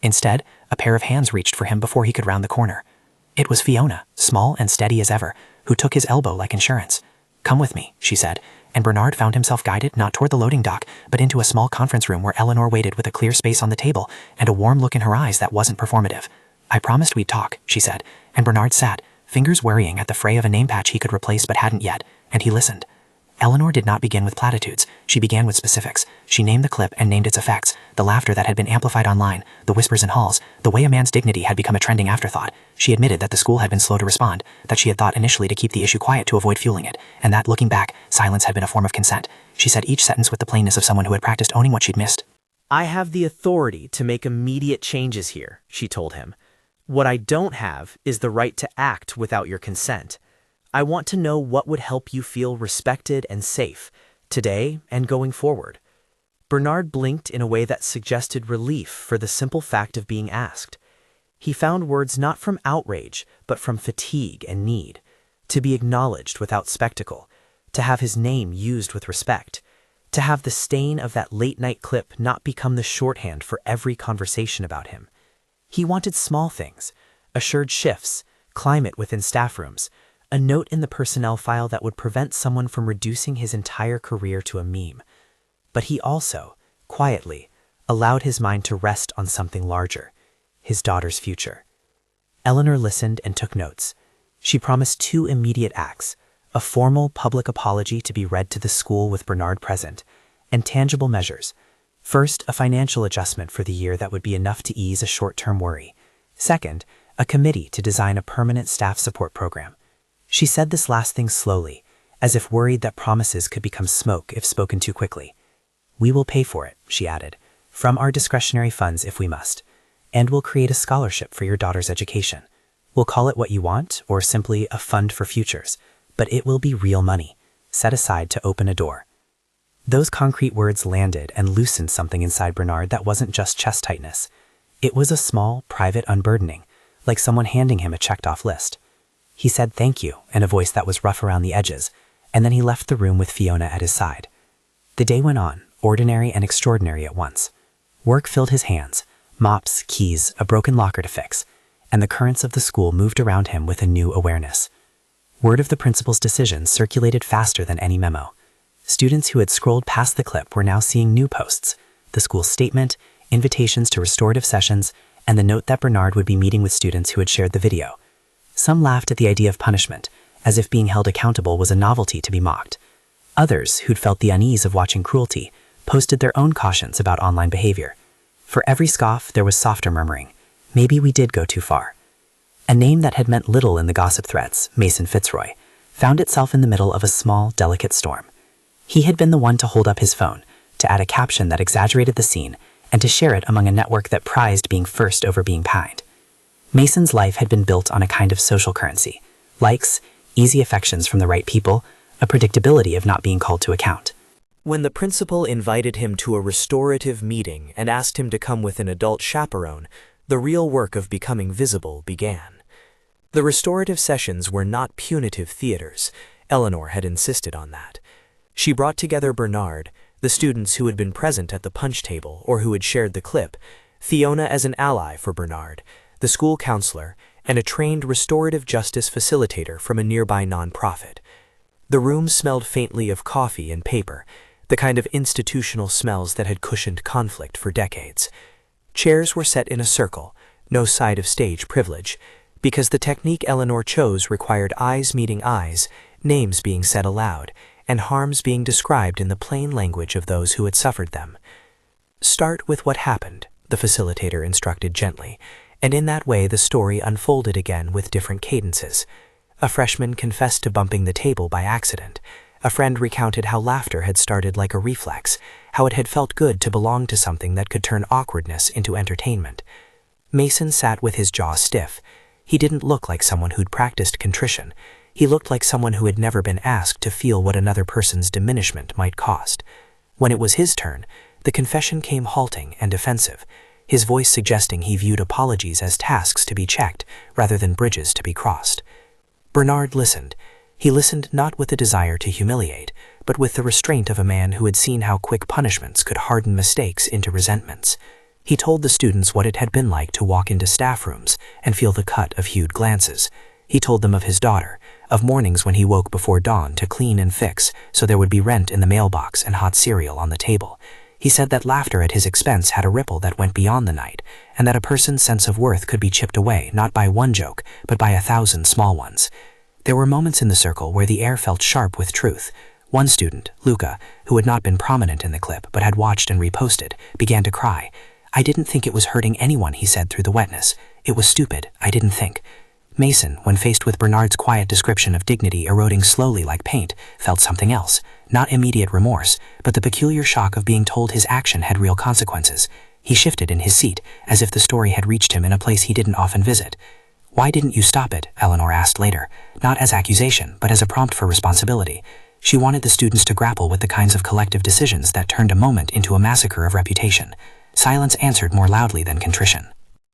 Instead, a pair of hands reached for him before he could round the corner. It was Fiona, small and steady as ever, who took his elbow like insurance. "Come with me," she said, and Bernard found himself guided not toward the loading dock, but into a small conference room where Eleanor waited with a clear space on the table and a warm look in her eyes that wasn't performative. "I promised we'd talk," she said, and Bernard sat, fingers worrying at the fray of a name patch he could replace but hadn't yet, and he listened. Eleanor did not begin with platitudes. She began with specifics. She named the clip and named its effects, the laughter that had been amplified online, the whispers in halls, the way a man's dignity had become a trending afterthought. She admitted that the school had been slow to respond, that she had thought initially to keep the issue quiet to avoid fueling it, and that, looking back, silence had been a form of consent. She said each sentence with the plainness of someone who had practiced owning what she'd missed. "I have the authority to make immediate changes here," she told him. "What I don't have is the right to act without your consent. I want to know what would help you feel respected and safe, today and going forward." Bernard blinked in a way that suggested relief for the simple fact of being asked. He found words not from outrage, but from fatigue and need. To be acknowledged without spectacle, to have his name used with respect, to have the stain of that late-night clip not become the shorthand for every conversation about him. He wanted small things, assured shifts, climate within staff rooms, a note in the personnel file that would prevent someone from reducing his entire career to a meme. But he also, quietly, allowed his mind to rest on something larger, his daughter's future. Eleanor listened and took notes. She promised 2 immediate acts, a formal public apology to be read to the school with Bernard present, and tangible measures. First, a financial adjustment for the year that would be enough to ease a short-term worry. Second, a committee to design a permanent staff support program. She said this last thing slowly, as if worried that promises could become smoke if spoken too quickly. "We will pay for it," she added, "from our discretionary funds if we must. And we'll create a scholarship for your daughter's education. We'll call it what you want, or simply a fund for futures, but it will be real money, set aside to open a door." Those concrete words landed and loosened something inside Bernard that wasn't just chest tightness. It was a small, private unburdening, like someone handing him a checked-off list. He said thank you in a voice that was rough around the edges, and then he left the room with Fiona at his side. The day went on, ordinary and extraordinary at once. Work filled his hands, mops, keys, a broken locker to fix, and the currents of the school moved around him with a new awareness. Word of the principal's decision circulated faster than any memo. Students who had scrolled past the clip were now seeing new posts, the school's statement, invitations to restorative sessions, and the note that Bernard would be meeting with students who had shared the video. Some laughed at the idea of punishment, as if being held accountable was a novelty to be mocked. Others, who'd felt the unease of watching cruelty, posted their own cautions about online behavior. For every scoff, there was softer murmuring. Maybe we did go too far. A name that had meant little in the gossip threads, Mason Fitzroy, found itself in the middle of a small, delicate storm. He had been the one to hold up his phone, to add a caption that exaggerated the scene, and to share it among a network that prized being first over being kind. Mason's life had been built on a kind of social currency, likes, easy affections from the right people, a predictability of not being called to account. When the principal invited him to a restorative meeting and asked him to come with an adult chaperone, the real work of becoming visible began. The restorative sessions were not punitive theaters. Eleanor had insisted on that. She brought together Bernard, the students who had been present at the punch table or who had shared the clip, Fiona as an ally for Bernard, the school counselor, and a trained restorative justice facilitator from a nearby nonprofit. The room smelled faintly of coffee and paper, the kind of institutional smells that had cushioned conflict for decades. Chairs were set in a circle, no side of stage privilege, because the technique Eleanor chose required eyes meeting eyes, names being said aloud, and harms being described in the plain language of those who had suffered them. "Start with what happened," the facilitator instructed gently, and in that way the story unfolded again with different cadences. A freshman confessed to bumping the table by accident. A friend recounted how laughter had started like a reflex, how it had felt good to belong to something that could turn awkwardness into entertainment. Mason sat with his jaw stiff. He didn't look like someone who'd practiced contrition. He looked like someone who had never been asked to feel what another person's diminishment might cost. When it was his turn, the confession came halting and defensive, his voice suggesting he viewed apologies as tasks to be checked rather than bridges to be crossed. Bernard listened. He listened not with the desire to humiliate, but with the restraint of a man who had seen how quick punishments could harden mistakes into resentments. He told the students what it had been like to walk into staff rooms and feel the cut of hued glances. He told them of his daughter, of mornings when he woke before dawn to clean and fix so there would be rent in the mailbox and hot cereal on the table. He said that laughter at his expense had a ripple that went beyond the night, and that a person's sense of worth could be chipped away not by one joke, but by 1,000 small ones. There were moments in the circle where the air felt sharp with truth. One student, Luca, who had not been prominent in the clip but had watched and reposted, began to cry. "I didn't think it was hurting anyone," he said through the wetness. "It was stupid. I didn't think." Mason, when faced with Bernard's quiet description of dignity eroding slowly like paint, felt something else. Not immediate remorse, but the peculiar shock of being told his action had real consequences. He shifted in his seat, as if the story had reached him in a place he didn't often visit. "Why didn't you stop it?" Eleanor asked later, not as accusation, but as a prompt for responsibility. She wanted the students to grapple with the kinds of collective decisions that turned a moment into a massacre of reputation. Silence answered more loudly than contrition.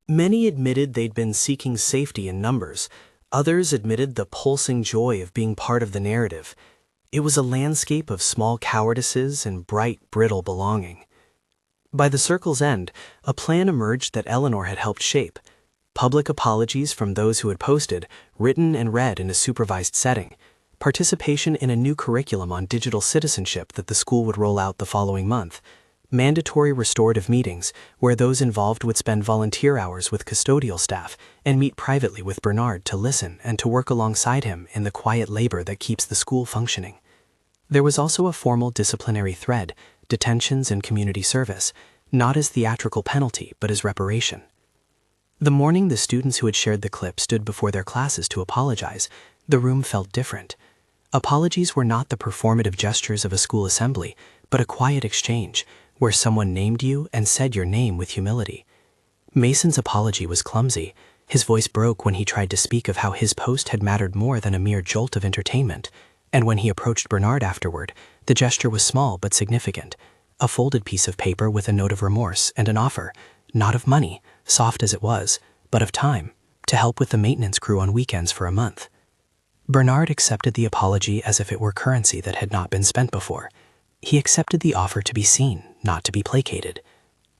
Many admitted they'd been seeking safety in numbers. Others admitted the pulsing joy of being part of the narrative. It was a landscape of small cowardices and bright, brittle belonging. By the circle's end, a plan emerged that Eleanor had helped shape. Public apologies from those who had posted, written and read in a supervised setting. Participation in a new curriculum on digital citizenship that the school would roll out the following month. Mandatory restorative meetings, where those involved would spend volunteer hours with custodial staff and meet privately with Bernard to listen and to work alongside him in the quiet labor that keeps the school functioning. There was also a formal disciplinary thread, detentions and community service, not as theatrical penalty but as reparation. The morning the students who had shared the clip stood before their classes to apologize, the room felt different. Apologies were not the performative gestures of a school assembly, but a quiet exchange, where someone named you and said your name with humility. Mason's apology was clumsy. His voice broke when he tried to speak of how his post had mattered more than a mere jolt of entertainment, and when he approached Bernard afterward, the gesture was small but significant. A folded piece of paper with a note of remorse and an offer, not of money, soft as it was, but of time, to help with the maintenance crew on weekends for a month. Bernard accepted the apology as if it were currency that had not been spent before. He accepted the offer to be seen, not to be placated.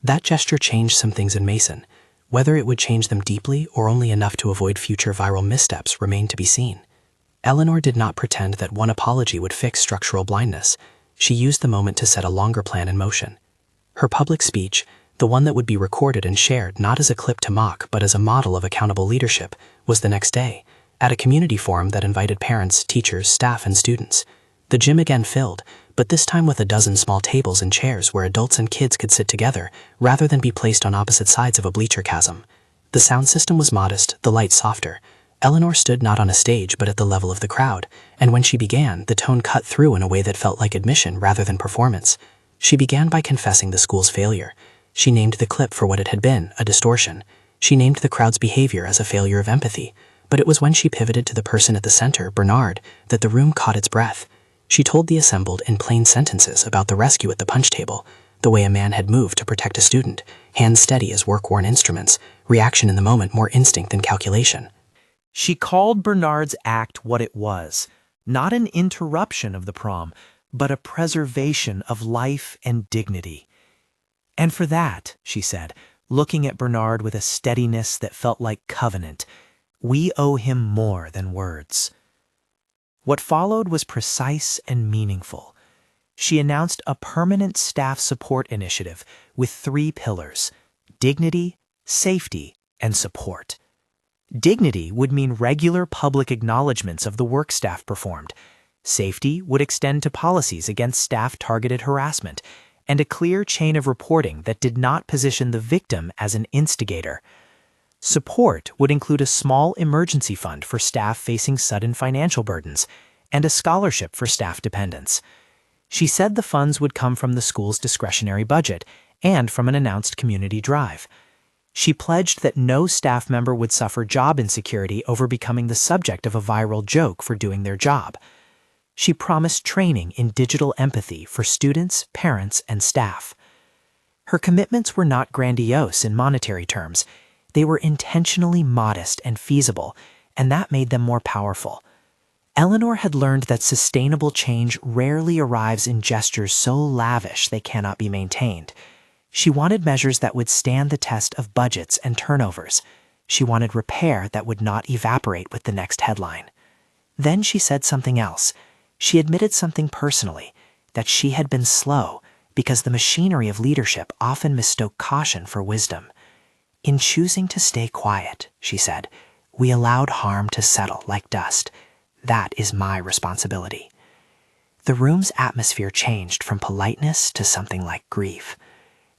That gesture changed some things in Mason. Whether it would change them deeply or only enough to avoid future viral missteps remained to be seen. Eleanor did not pretend that one apology would fix structural blindness. She used the moment to set a longer plan in motion. Her public speech, the one that would be recorded and shared not as a clip to mock but as a model of accountable leadership, was the next day, at a community forum that invited parents, teachers, staff, and students. The gym again filled, but this time with a dozen small tables and chairs where adults and kids could sit together rather than be placed on opposite sides of a bleacher chasm. The sound system was modest, the light softer. Eleanor stood not on a stage but at the level of the crowd, and when she began, the tone cut through in a way that felt like admission rather than performance. She began by confessing the school's failure. She named the clip for what it had been, a distortion. She named the crowd's behavior as a failure of empathy. But it was when she pivoted to the person at the center, Bernard, that the room caught its breath. She told the assembled in plain sentences about the rescue at the punch table, the way a man had moved to protect a student, hands steady as work-worn instruments, reaction in the moment more instinct than calculation. She called Bernard's act what it was, not an interruption of the prom, but a preservation of life and dignity. And for that, she said, looking at Bernard with a steadiness that felt like covenant, we owe him more than words. What followed was precise and meaningful. She announced a permanent staff support initiative with 3 pillars: dignity, safety, and support. Dignity would mean regular public acknowledgments of the work staff performed. Safety would extend to policies against staff-targeted harassment, and a clear chain of reporting that did not position the victim as an instigator. Support would include a small emergency fund for staff facing sudden financial burdens, and a scholarship for staff dependents. She said the funds would come from the school's discretionary budget and from an announced community drive. She pledged that no staff member would suffer job insecurity over becoming the subject of a viral joke for doing their job. She promised training in digital empathy for students, parents, and staff. Her commitments were not grandiose in monetary terms. They were intentionally modest and feasible, and that made them more powerful. Eleanor had learned that sustainable change rarely arrives in gestures so lavish they cannot be maintained. She wanted measures that would stand the test of budgets and turnovers. She wanted repair that would not evaporate with the next headline. Then she said something else. She admitted something personally, that she had been slow because the machinery of leadership often mistook caution for wisdom. In choosing to stay quiet, she said, we allowed harm to settle like dust. That is my responsibility. The room's atmosphere changed from politeness to something like grief.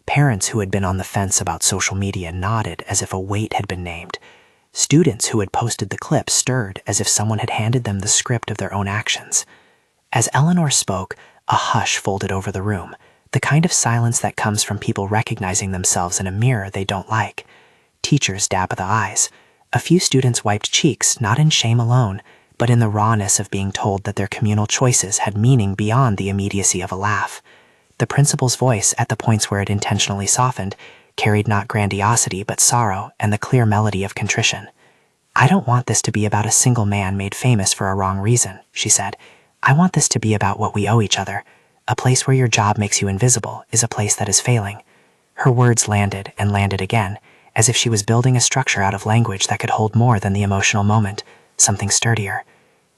Parents who had been on the fence about social media nodded as if a weight had been named. Students who had posted the clip stirred as if someone had handed them the script of their own actions. As Eleanor spoke, a hush folded over the room, the kind of silence that comes from people recognizing themselves in a mirror they don't like. Teachers dab the eyes. A few students wiped cheeks, not in shame alone, but in the rawness of being told that their communal choices had meaning beyond the immediacy of a laugh. The principal's voice, at the points where it intentionally softened, carried not grandiosity but sorrow and the clear melody of contrition. I don't want this to be about a single man made famous for a wrong reason, she said. I want this to be about what we owe each other. A place where your job makes you invisible is a place that is failing. Her words landed and landed again, as if she was building a structure out of language that could hold more than the emotional moment, something sturdier.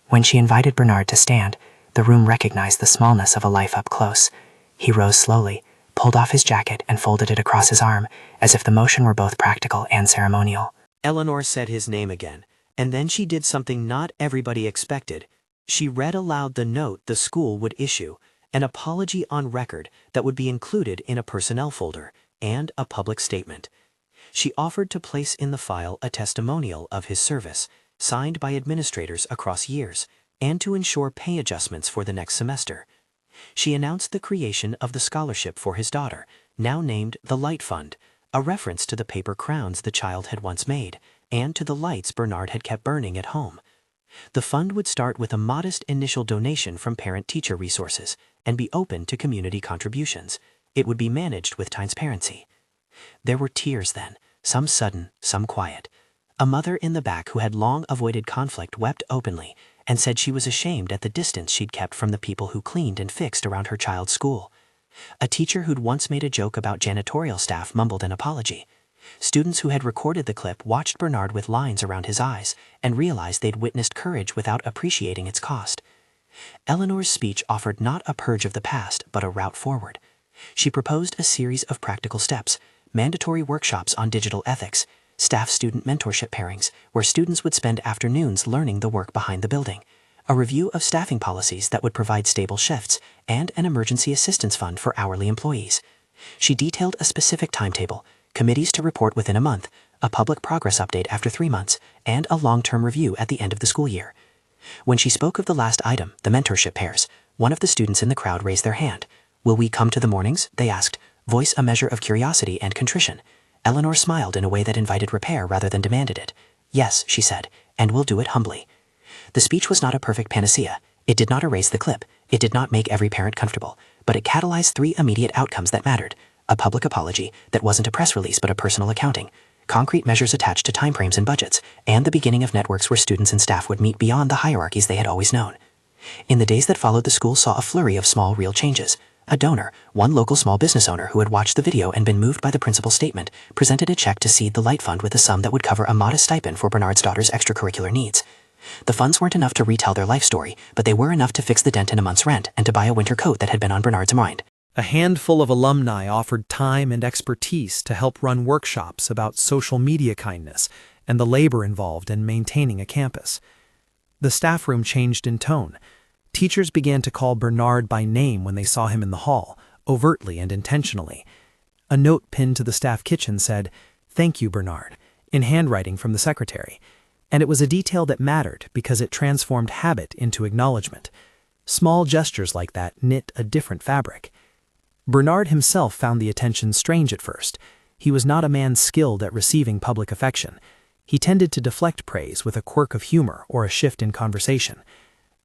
When she invited Bernard to stand, the room recognized the smallness of a life up close. He rose slowly, pulled off his jacket, and folded it across his arm, as if the motion were both practical and ceremonial. Eleanor said his name again, and then she did something not everybody expected. She read aloud the note the school would issue, an apology on record that would be included in a personnel folder, and a public statement. She offered to place in the file a testimonial of his service, signed by administrators across years, and to ensure pay adjustments for the next semester. She announced the creation of the scholarship for his daughter, now named the Light Fund, a reference to the paper crowns the child had once made, and to the lights Bernard had kept burning at home. The fund would start with a modest initial donation from parent-teacher resources and be open to community contributions. It would be managed with transparency. There were tears then, some sudden, some quiet. A mother in the back who had long avoided conflict wept openly and said she was ashamed at the distance she'd kept from the people who cleaned and fixed around her child's school. A teacher who'd once made a joke about janitorial staff mumbled an apology. Students who had recorded the clip watched Bernard with lines around his eyes and realized they'd witnessed courage without appreciating its cost. Eleanor's speech offered not a purge of the past, but a route forward. She proposed a series of practical steps, mandatory workshops on digital ethics, staff-student mentorship pairings where students would spend afternoons learning the work behind the building, a review of staffing policies that would provide stable shifts, and an emergency assistance fund for hourly employees. She detailed a specific timetable, committees to report within a month, a public progress update after 3 months, and a long-term review at the end of the school year. When she spoke of the last item, the mentorship pairs, one of the students in the crowd raised their hand. "Will we come to the mornings?" they asked, voice a measure of curiosity and contrition. Eleanor smiled in a way that invited repair rather than demanded it. "Yes," she said, "and we'll do it humbly." The speech was not a perfect panacea. It did not erase the clip. It did not make every parent comfortable, but it catalyzed 3 immediate outcomes that mattered. A public apology that wasn't a press release but a personal accounting, concrete measures attached to timeframes and budgets, and the beginning of networks where students and staff would meet beyond the hierarchies they had always known. In the days that followed, the school saw a flurry of small, real changes. A donor, one local small business owner who had watched the video and been moved by the principal's statement, presented a check to seed the Light Fund with a sum that would cover a modest stipend for Bernard's daughter's extracurricular needs. The funds weren't enough to retell their life story, but they were enough to fix the dent in a month's rent and to buy a winter coat that had been on Bernard's mind. A handful of alumni offered time and expertise to help run workshops about social media kindness and the labor involved in maintaining a campus. The staff room changed in tone. Teachers began to call Bernard by name when they saw him in the hall, overtly and intentionally. A note pinned to the staff kitchen said, "Thank you, Bernard," in handwriting from the secretary. And it was a detail that mattered because it transformed habit into acknowledgement. Small gestures like that knit a different fabric. Bernard himself found the attention strange at first. He was not a man skilled at receiving public affection. He tended to deflect praise with a quirk of humor or a shift in conversation.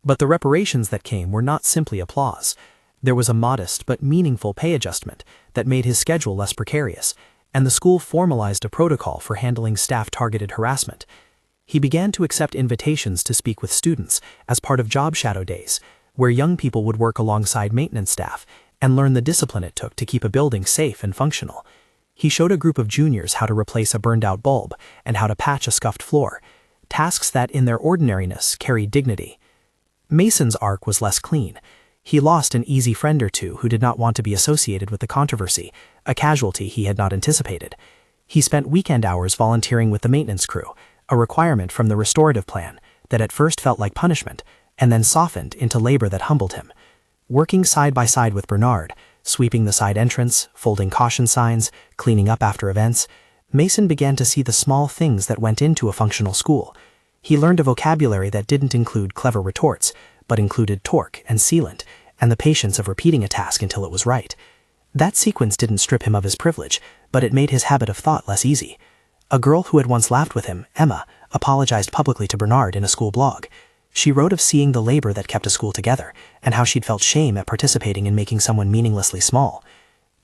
But the reparations that came were not simply applause. There was a modest but meaningful pay adjustment that made his schedule less precarious, and the school formalized a protocol for handling staff-targeted harassment. He began to accept invitations to speak with students as part of job shadow days, where young people would work alongside maintenance staff and learn the discipline it took to keep a building safe and functional. He showed a group of juniors how to replace a burned-out bulb and how to patch a scuffed floor, tasks that in their ordinariness carried dignity. Mason's arc was less clean. He lost an easy friend or two who did not want to be associated with the controversy, a casualty he had not anticipated. He spent weekend hours volunteering with the maintenance crew, a requirement from the restorative plan that at first felt like punishment and then softened into labor that humbled him. Working side by side with Bernard, sweeping the side entrance, folding caution signs, cleaning up after events, Mason began to see the small things that went into a functional school. He learned a vocabulary that didn't include clever retorts, but included torque and sealant, and the patience of repeating a task until it was right. That sequence didn't strip him of his privilege, but it made his habit of thought less easy. A girl who had once laughed with him, Emma, apologized publicly to Bernard in a school blog. She wrote of seeing the labor that kept a school together, and how she'd felt shame at participating in making someone meaninglessly small.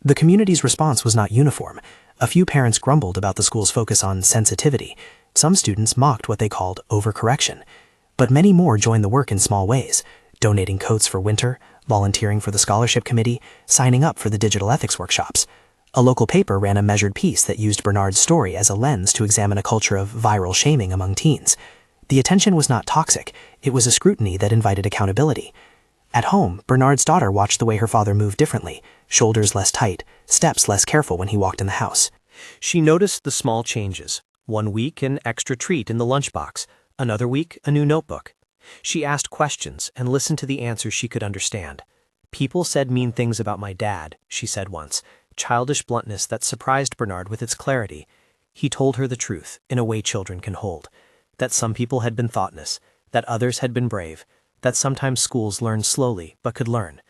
The community's response was not uniform. A few parents grumbled about the school's focus on sensitivity. Some students mocked what they called overcorrection. But many more joined the work in small ways, donating coats for winter, volunteering for the scholarship committee, signing up for the digital ethics workshops. A local paper ran a measured piece that used Bernard's story as a lens to examine a culture of viral shaming among teens. The attention was not toxic, it was a scrutiny that invited accountability. At home, Bernard's daughter watched the way her father moved differently, shoulders less tight, steps less careful when he walked in the house. She noticed the small changes. One week, an extra treat in the lunchbox. Another week, a new notebook. She asked questions and listened to the answers she could understand. "People said mean things about my dad," she said once, childish bluntness that surprised Bernard with its clarity. He told her the truth, in a way children can hold. That some people had been thoughtless, that others had been brave, that sometimes schools learned slowly but could learn.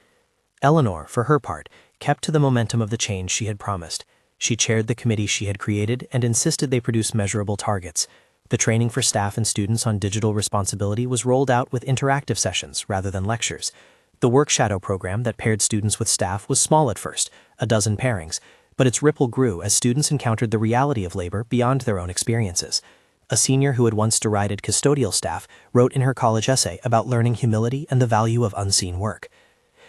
Eleanor, for her part, kept to the momentum of the change she had promised. She chaired the committee she had created and insisted they produce measurable targets. The training for staff and students on digital responsibility was rolled out with interactive sessions rather than lectures. The work shadow program that paired students with staff was small at first, a dozen pairings, but its ripple grew as students encountered the reality of labor beyond their own experiences. A senior who had once derided custodial staff wrote in her college essay about learning humility and the value of unseen work.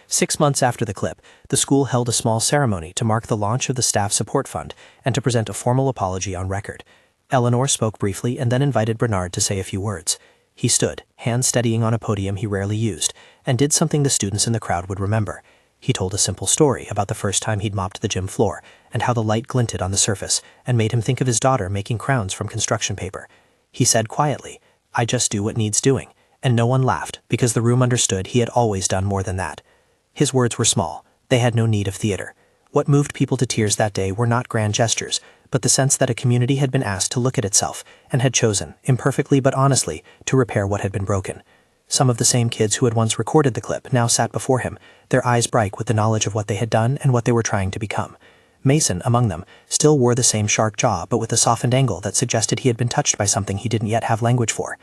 6 months after the clip, the school held a small ceremony to mark the launch of the Staff Support Fund and to present a formal apology on record. Eleanor spoke briefly and then invited Bernard to say a few words. He stood, hands steadying on a podium he rarely used, and did something the students in the crowd would remember. He told a simple story about the first time he'd mopped the gym floor and how the light glinted on the surface and made him think of his daughter making crowns from construction paper. He said quietly, "I just do what needs doing," and no one laughed because the room understood he had always done more than that. His words were small. They had no need of theater. What moved people to tears that day were not grand gestures, but the sense that a community had been asked to look at itself and had chosen, imperfectly but honestly, to repair what had been broken. Some of the same kids who had once recorded the clip now sat before him, their eyes bright with the knowledge of what they had done and what they were trying to become. Mason, among them, still wore the same sharp jaw but with a softened angle that suggested he had been touched by something he didn't yet have language for.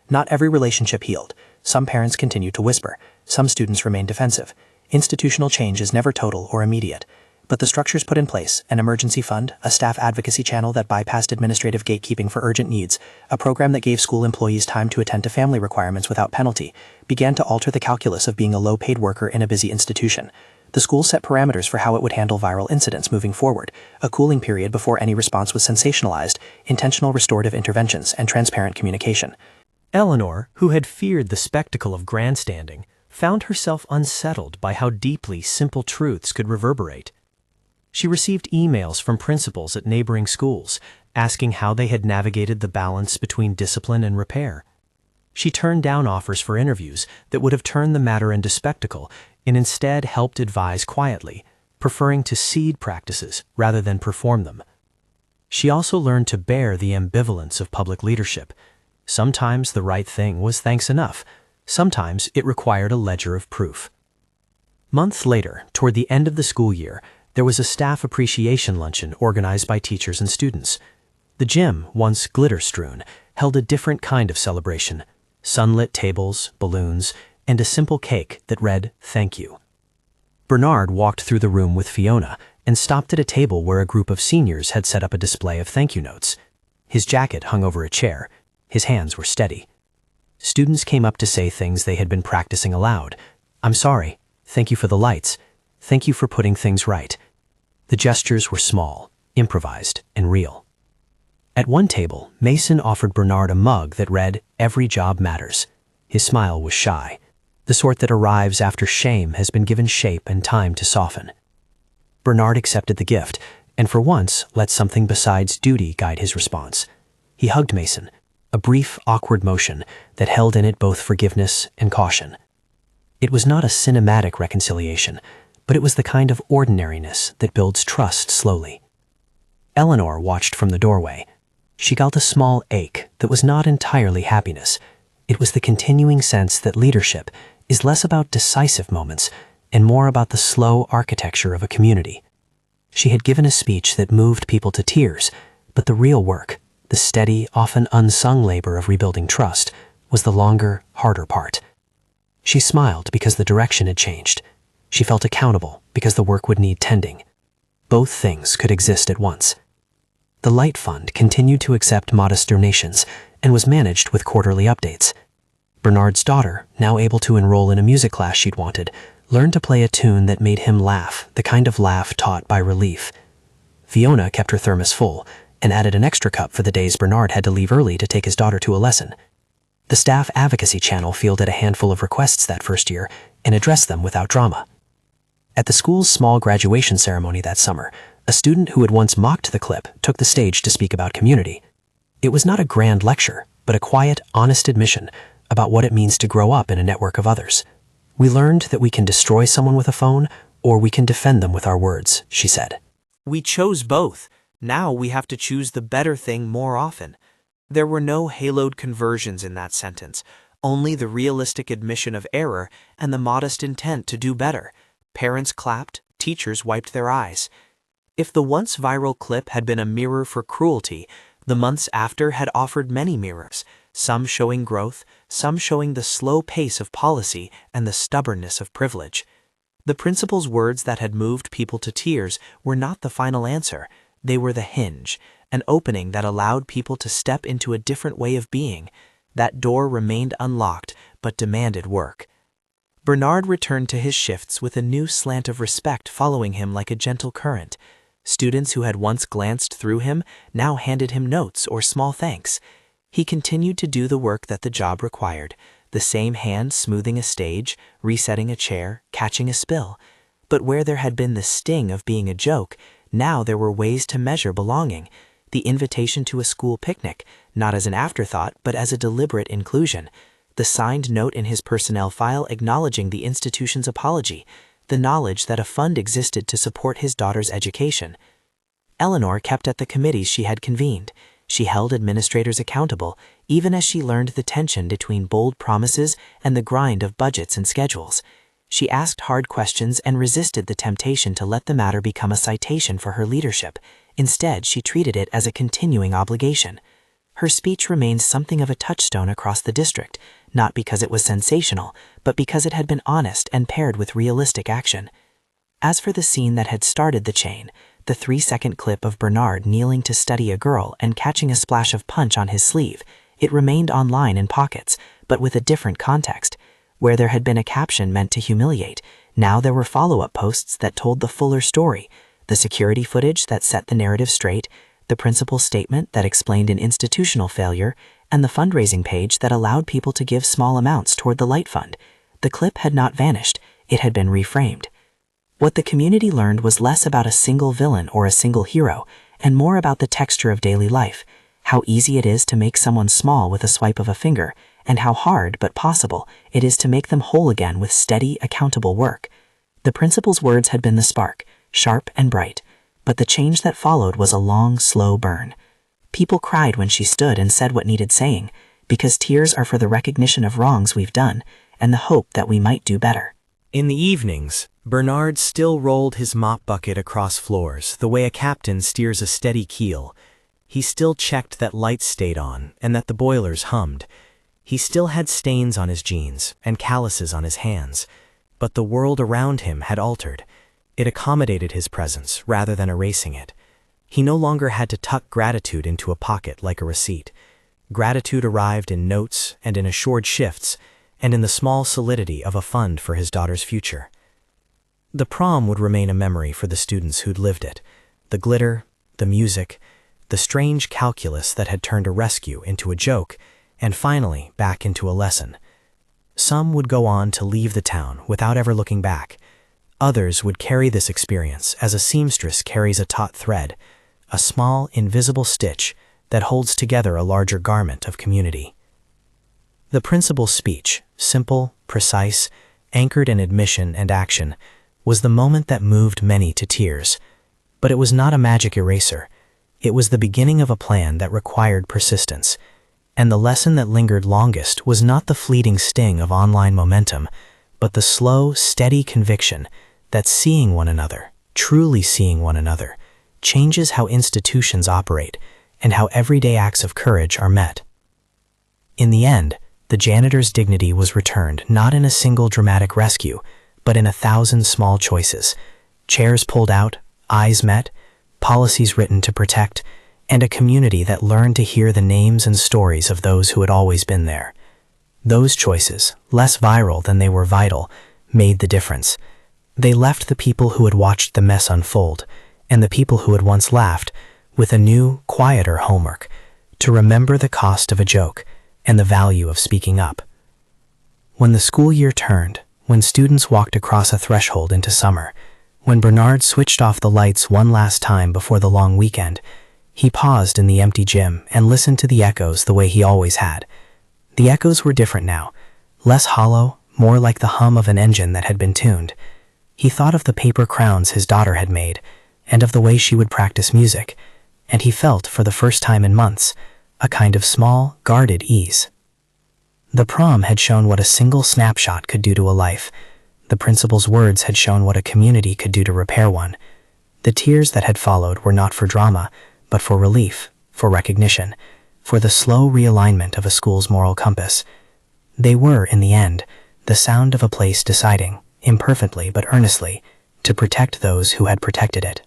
Not every relationship healed. Some parents continued to whisper. Some students remained defensive. Institutional change is never total or immediate. But the structures put in place, an emergency fund, a staff advocacy channel that bypassed administrative gatekeeping for urgent needs, a program that gave school employees time to attend to family requirements without penalty, began to alter the calculus of being a low-paid worker in a busy institution. The school set parameters for how it would handle viral incidents moving forward, a cooling period before any response was sensationalized, intentional restorative interventions, and transparent communication. Eleanor, who had feared the spectacle of grandstanding, found herself unsettled by how deeply simple truths could reverberate. She received emails from principals at neighboring schools, asking how they had navigated the balance between discipline and repair. She turned down offers for interviews that would have turned the matter into spectacle and instead helped advise quietly, preferring to seed practices rather than perform them. She also learned to bear the ambivalence of public leadership. Sometimes the right thing was thanks enough. Sometimes it required a ledger of proof. Months later, toward the end of the school year, there was a staff appreciation luncheon organized by teachers and students. The gym, once glitter-strewn, held a different kind of celebration: sunlit tables, balloons, and a simple cake that read, "Thank you." Bernard walked through the room with Fiona and stopped at a table where a group of seniors had set up a display of thank you notes. His jacket hung over a chair. His hands were steady. Students came up to say things they had been practicing aloud. "I'm sorry. Thank you for the lights. Thank you for putting things right." The gestures were small, improvised, and real. At one table, Mason offered Bernard a mug that read, "Every job matters." His smile was shy, the sort that arrives after shame has been given shape and time to soften. Bernard accepted the gift, and for once let something besides duty guide his response. He hugged Mason, a brief, awkward motion that held in it both forgiveness and caution. It was not a cinematic reconciliation, but it was the kind of ordinariness that builds trust slowly. Eleanor watched from the doorway. She felt a small ache that was not entirely happiness. It was the continuing sense that leadership is less about decisive moments and more about the slow architecture of a community. She had given a speech that moved people to tears, but the real work, the steady, often unsung labor of rebuilding trust, was the longer, harder part. She smiled because the direction had changed. She felt accountable because the work would need tending. Both things could exist at once. The Light Fund continued to accept modest donations and was managed with quarterly updates. Bernard's daughter, now able to enroll in a music class she'd wanted, learned to play a tune that made him laugh, the kind of laugh taught by relief. Fiona kept her thermos full and added an extra cup for the days Bernard had to leave early to take his daughter to a lesson. The staff advocacy channel fielded a handful of requests that first year and addressed them without drama. At the school's small graduation ceremony that summer, a student who had once mocked the clip took the stage to speak about community. It was not a grand lecture, but a quiet, honest admission about what it means to grow up in a network of others. "We learned that we can destroy someone with a phone, or we can defend them with our words," she said. We chose both. Now we have to choose the better thing more often. There were no haloed conversions in that sentence, only the realistic admission of error and the modest intent to do better. Parents clapped, teachers wiped their eyes. If the once viral clip had been a mirror for cruelty, the months after had offered many mirrors, some showing growth, some showing the slow pace of policy and the stubbornness of privilege. The principal's words that had moved people to tears were not the final answer. They were the hinge, an opening that allowed people to step into a different way of being. That door remained unlocked, but demanded work. Bernard returned to his shifts with a new slant of respect following him like a gentle current. Students who had once glanced through him now handed him notes or small thanks. He continued to do the work that the job required, the same hand smoothing a stage, resetting a chair, catching a spill. But where there had been the sting of being a joke, now there were ways to measure belonging. The invitation to a school picnic, not as an afterthought, but as a deliberate inclusion. The signed note in his personnel file acknowledging the institution's apology, the knowledge that a fund existed to support his daughter's education. Eleanor kept at the committees she had convened. She held administrators accountable, even as she learned the tension between bold promises and the grind of budgets and schedules. She asked hard questions and resisted the temptation to let the matter become a citation for her leadership. Instead, she treated it as a continuing obligation. Her speech remained something of a touchstone across the district, not because it was sensational, but because it had been honest and paired with realistic action. As for the scene that had started the chain, the 3-second clip of Bernard kneeling to study a girl and catching a splash of punch on his sleeve, it remained online in pockets, but with a different context. Where there had been a caption meant to humiliate, now there were follow-up posts that told the fuller story, the security footage that set the narrative straight, the principal's statement that explained an institutional failure, and the fundraising page that allowed people to give small amounts toward the Light Fund. The clip had not vanished, it had been reframed. What the community learned was less about a single villain or a single hero, and more about the texture of daily life, how easy it is to make someone small with a swipe of a finger, and how hard, but possible, it is to make them whole again with steady, accountable work. The principal's words had been the spark, sharp and bright, but the change that followed was a long, slow burn. People cried when she stood and said what needed saying, because tears are for the recognition of wrongs we've done, and the hope that we might do better. In the evenings, Bernard still rolled his mop bucket across floors, the way a captain steers a steady keel. He still checked that lights stayed on and that the boilers hummed. He still had stains on his jeans and calluses on his hands, but the world around him had altered. It accommodated his presence rather than erasing it. He no longer had to tuck gratitude into a pocket like a receipt. Gratitude arrived in notes and in assured shifts, and in the small solidity of a fund for his daughter's future. The prom would remain a memory for the students who'd lived it. The glitter, the music, the strange calculus that had turned a rescue into a joke, and finally back into a lesson. Some would go on to leave the town without ever looking back. Others would carry this experience as a seamstress carries a taut thread, a small, invisible stitch that holds together a larger garment of community. The principal's speech, simple, precise, anchored in admission and action, was the moment that moved many to tears. But it was not a magic eraser. It was the beginning of a plan that required persistence. And the lesson that lingered longest was not the fleeting sting of online momentum, but the slow, steady conviction that seeing one another, truly seeing one another, changes how institutions operate and how everyday acts of courage are met. In the end, the janitor's dignity was returned not in a single dramatic rescue, but in 1,000 small choices. Chairs pulled out, eyes met, policies written to protect, and a community that learned to hear the names and stories of those who had always been there. Those choices, less viral than they were vital, made the difference. They left the people who had watched the mess unfold, and the people who had once laughed, with a new, quieter homework, to remember the cost of a joke and the value of speaking up. When the school year turned, when students walked across a threshold into summer, when Bernard switched off the lights one last time before the long weekend, he paused in the empty gym and listened to the echoes the way he always had. The echoes were different now, less hollow, more like the hum of an engine that had been tuned. He thought of the paper crowns his daughter had made, and of the way she would practice music, and he felt, for the first time in months, a kind of small, guarded ease. The prom had shown what a single snapshot could do to a life. The principal's words had shown what a community could do to repair one. The tears that had followed were not for drama, but for relief, for recognition, for the slow realignment of a school's moral compass. They were, in the end, the sound of a place deciding, imperfectly but earnestly, to protect those who had protected it.